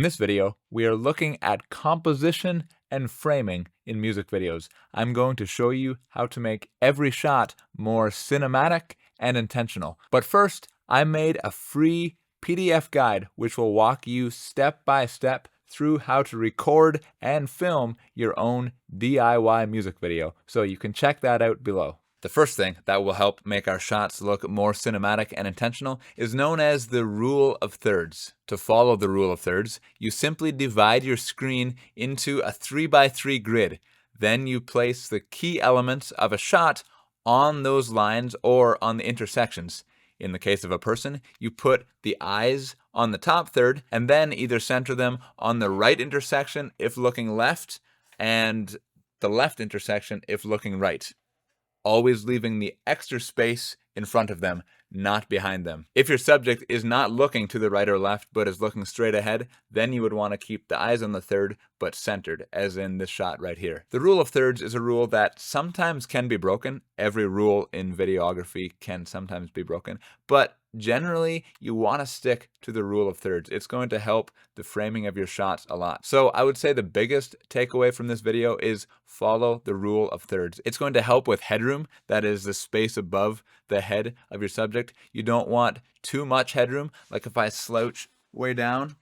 In this video, we are looking at composition and framing in music videos. I'm going to show you how to make every shot more cinematic and intentional. But first, I made a free PDF guide which will walk you step by step through how to record and film your own DIY music video. So you can check that out below. The first thing that will help make our shots look more cinematic and intentional is known as the rule of thirds. To follow the rule of thirds, you simply divide your screen into a 3x3 grid. Then you place the key elements of a shot on those lines or on the intersections. In the case of a person, you put the eyes on the top third and then either center them on the right intersection if looking left and the left intersection if looking right, always leaving the extra space in front of them, not behind them. If your subject is not looking to the right or left but is looking straight ahead, then you would want to keep the eyes on the third but centered, as in this shot right here. The rule of thirds is a rule that sometimes can be broken. Every rule in videography can sometimes be broken, but generally you want to stick to the rule of thirds. It's going to help the framing of your shots a lot. So I would say the biggest takeaway from this video is follow the rule of thirds. It's going to help with headroom, that is the space above the head of your subject. You don't want too much headroom. Like if I slouch way down,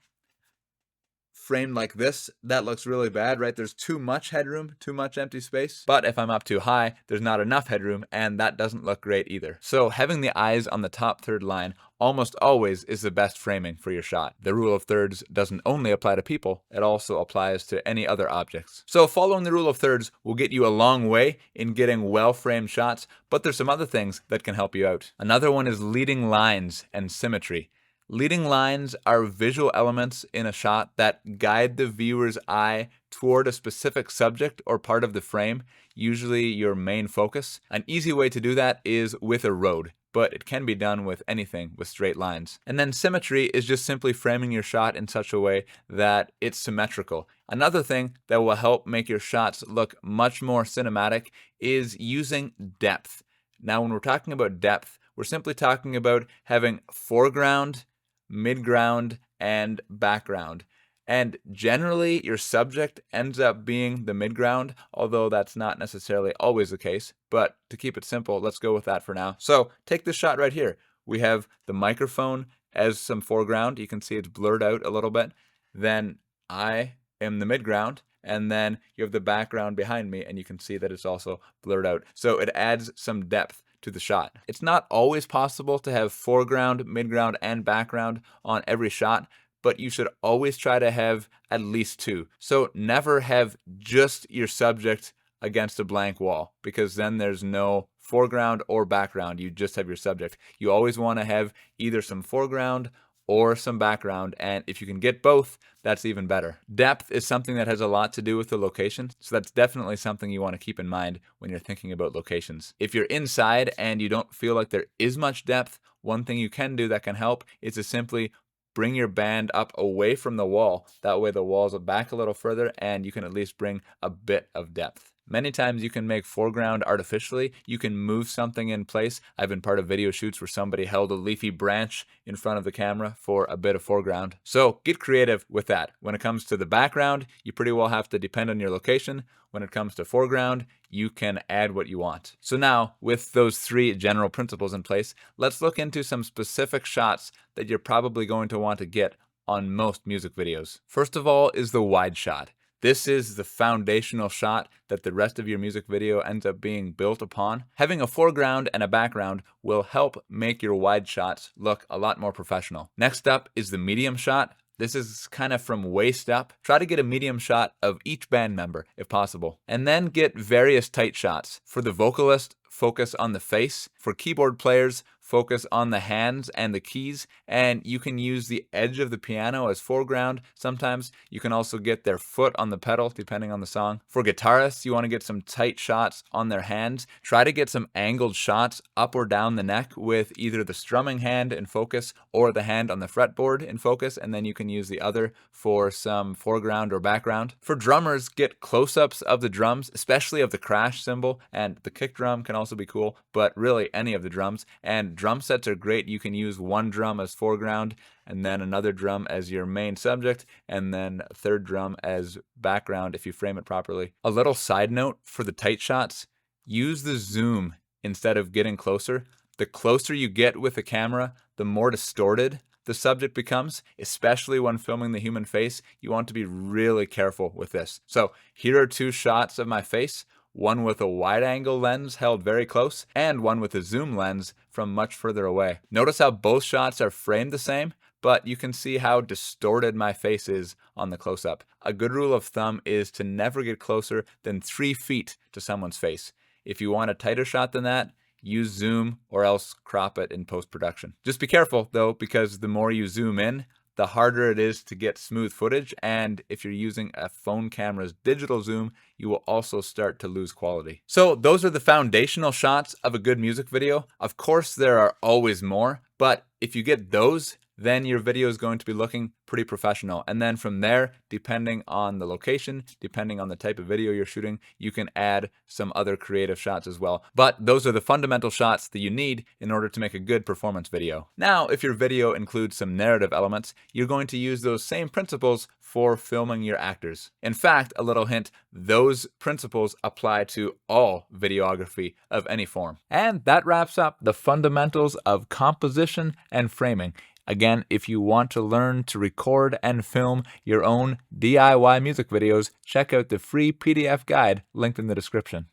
framed like this, that looks really bad, right? There's too much headroom, too much empty space. But if I'm up too high, there's not enough headroom, and that doesn't look great either. So having the eyes on the top third line almost always is the best framing for your shot. The rule of thirds doesn't only apply to people, it also applies to any other objects. So following the rule of thirds will get you a long way in getting well-framed shots, but there's some other things that can help you out. Another one is leading lines and symmetry. Leading lines are visual elements in a shot that guide the viewer's eye toward a specific subject or part of the frame, usually your main focus. An easy way to do that is with a road, but it can be done with anything with straight lines. And then symmetry is just simply framing your shot in such a way that it's symmetrical. Another thing that will help make your shots look much more cinematic is using depth. Now, when we're talking about depth, we're simply talking about having foreground, midground, and background. And generally, your subject ends up being the midground, although that's not necessarily always the case. But to keep it simple, let's go with that for now. So take this shot right here. We have the microphone as some foreground. You can see it's blurred out a little bit. Then I am the midground. And then you have the background behind me, and you can see that it's also blurred out. So it adds some depth to the shot. It's not always possible to have foreground, midground, and background on every shot, but you should always try to have at least two. So never have just your subject against a blank wall, because then there's no foreground or background. You just have your subject. You always want to have either some foreground or some background, and if you can get both, that's even better. Depth is something that has a lot to do with the location, so that's definitely something you want to keep in mind when you're thinking about locations. If you're inside and you don't feel like there is much depth, one thing you can do that can help is to simply bring your band up away from the wall. That way the walls are back a little further and you can at least bring a bit of depth. Many times you can make foreground artificially. You can move something in place. I've been part of video shoots where somebody held a leafy branch in front of the camera for a bit of foreground. So get creative with that. When it comes to the background, you pretty well have to depend on your location. When it comes to foreground, you can add what you want. So now, with those three general principles in place, let's look into some specific shots that you're probably going to want to get on most music videos. First of all is the wide shot. This is the foundational shot that the rest of your music video ends up being built upon. Having a foreground and a background will help make your wide shots look a lot more professional. Next up is the medium shot. This is kind of from waist up. Try to get a medium shot of each band member if possible. And then get various tight shots. For the vocalist, focus on the face. For keyboard players, focus on the hands and the keys, and you can use the edge of the piano as foreground. Sometimes you can also get their foot on the pedal depending on the song. For guitarists, you want to get some tight shots on their hands. Try to get some angled shots up or down the neck with either the strumming hand in focus or the hand on the fretboard in focus, and then you can use the other for some foreground or background. For drummers, get close-ups of the drums, especially of the crash cymbal, and the kick drum can also be cool, but really any of the drums, and drum sets are great. You can use one drum as foreground, and then another drum as your main subject, and then a third drum as background if you frame it properly. A little side note for the tight shots, use the zoom instead of getting closer. The closer you get with the camera, the more distorted the subject becomes, especially when filming the human face. You want to be really careful with this. So here are two shots of my face, one with a wide angle lens held very close, and one with a zoom lens from much further away. Notice how both shots are framed the same, but you can see how distorted my face is on the close-up. A good rule of thumb is to never get closer than 3 feet to someone's face. If you want a tighter shot than that, use zoom or else crop it in post-production. Just be careful though, because the more you zoom in, the harder it is to get smooth footage, and if you're using a phone camera's digital zoom, you will also start to lose quality. So those are the foundational shots of a good music video. Of course, there are always more, but if you get those, then your video is going to be looking pretty professional. And then from there, depending on the location, depending on the type of video you're shooting, you can add some other creative shots as well. But those are the fundamental shots that you need in order to make a good performance video. Now, if your video includes some narrative elements, you're going to use those same principles for filming your actors. In fact, a little hint, those principles apply to all videography of any form. And that wraps up the fundamentals of composition and framing. Again, if you want to learn to record and film your own DIY music videos, check out the free PDF guide linked in the description.